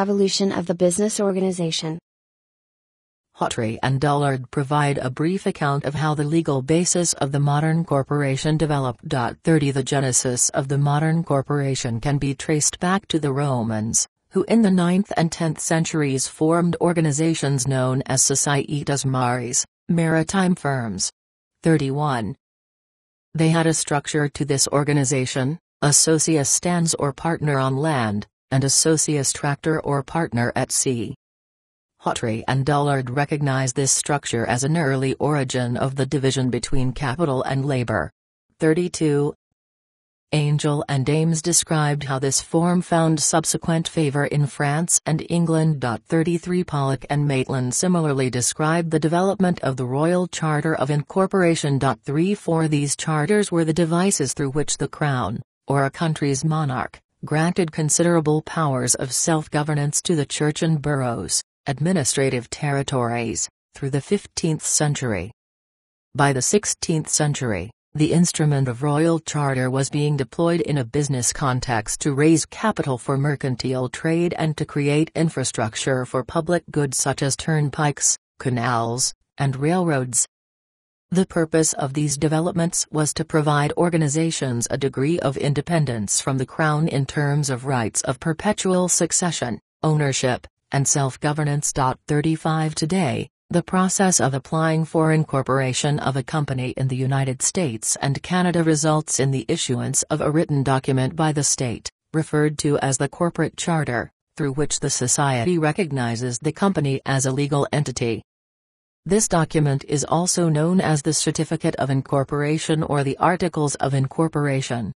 Evolution of the business organization. Hawtrey and Dullard provide a brief account of how the legal basis of the modern corporation developed. 30 The genesis of the modern corporation can be traced back to the Romans, who in the 9th and 10th centuries formed organizations known as societas maris, maritime firms. 31. They had a structure to this organization: a socius stands or partner on land, and a socius tractor or partner at sea. Hawtrey and Dullard recognize this structure as an early origin of the division between capital and labor. 32. Angell and Ames described how this form found subsequent favor in France and England. 33 Pollock and Maitland similarly described the development of the Royal Charter of Incorporation. 34 These charters were the devices through which the Crown, or a country's monarch, granted considerable powers of self-governance to the church and boroughs, administrative territories, through the 15th century. By the 16th century, the instrument of royal charter was being deployed in a business context to raise capital for mercantile trade and to create infrastructure for public goods such as turnpikes, canals, and railroads. The purpose of these developments was to provide organizations a degree of independence from the Crown in terms of rights of perpetual succession, ownership, and self-governance. 35 Today, the process of applying for incorporation of a company in the United States and Canada results in the issuance of a written document by the state, referred to as the corporate charter, through which the society recognizes the company as a legal entity. This document is also known as the Certificate of Incorporation or the Articles of Incorporation.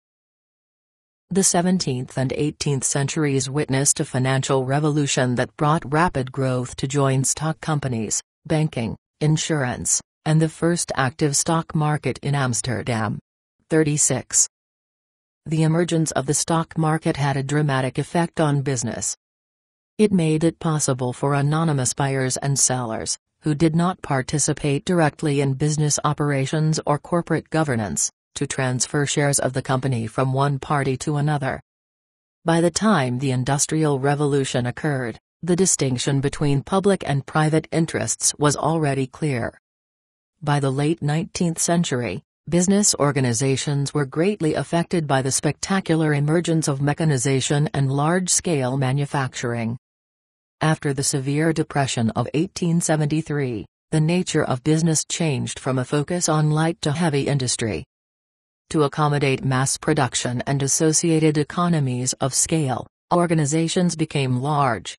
The 17th and 18th centuries witnessed a financial revolution that brought rapid growth to joint stock companies, banking, insurance, and the first active stock market in Amsterdam. 36. The emergence of the stock market had a dramatic effect on business. It made it possible for anonymous buyers and sellers, who did not participate directly in business operations or corporate governance, to transfer shares of the company from one party to another. By the time the Industrial Revolution occurred, the distinction between public and private interests was already clear. By the late 19th century, business organizations were greatly affected by the spectacular emergence of mechanization and large-scale manufacturing. After the severe depression of 1873, the nature of business changed from a focus on light to heavy industry. To accommodate mass production and associated economies of scale, organizations became large.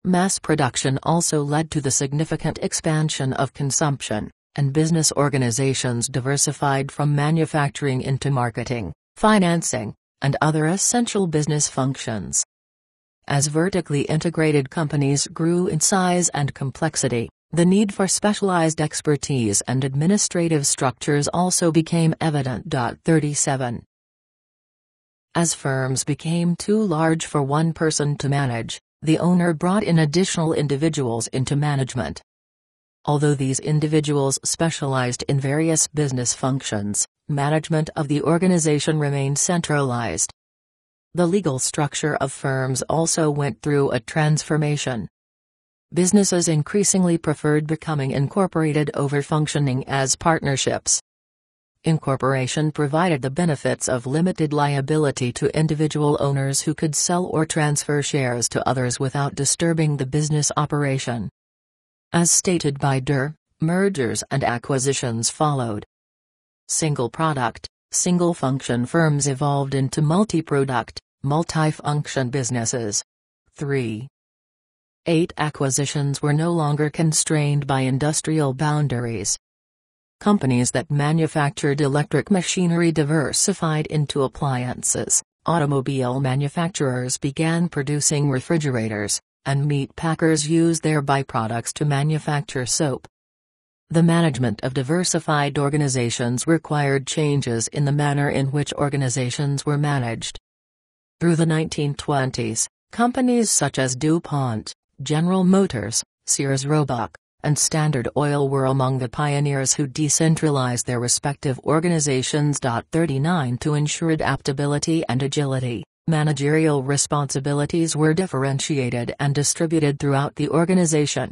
Mass production also led to the significant expansion of consumption, and business organizations diversified from manufacturing into marketing, financing, and other essential business functions. As vertically integrated companies grew in size and complexity, the need for specialized expertise and administrative structures also became evident. 37. As firms became too large for one person to manage, the owner brought in additional individuals into management. Although these individuals specialized in various business functions, management of the organization remained centralized. The legal structure of firms also went through a transformation. Businesses increasingly preferred becoming incorporated over functioning as partnerships. Incorporation provided the benefits of limited liability to individual owners who could sell or transfer shares to others without disturbing the business operation. As stated by Durr, mergers and acquisitions followed. Single product, single function firms evolved into multi-product, multi-function businesses. 3. 8. Acquisitions were no longer constrained by industrial boundaries. Companies that manufactured electric machinery diversified into appliances, automobile manufacturers began producing refrigerators, and meat packers used their byproducts to manufacture soap. The management of diversified organizations required changes in the manner in which organizations were managed. Through the 1920s, companies such as DuPont, General Motors, Sears Roebuck, and Standard Oil were among the pioneers who decentralized their respective organizations. 39 To ensure adaptability and agility, Managerial responsibilities were differentiated and distributed throughout the organization.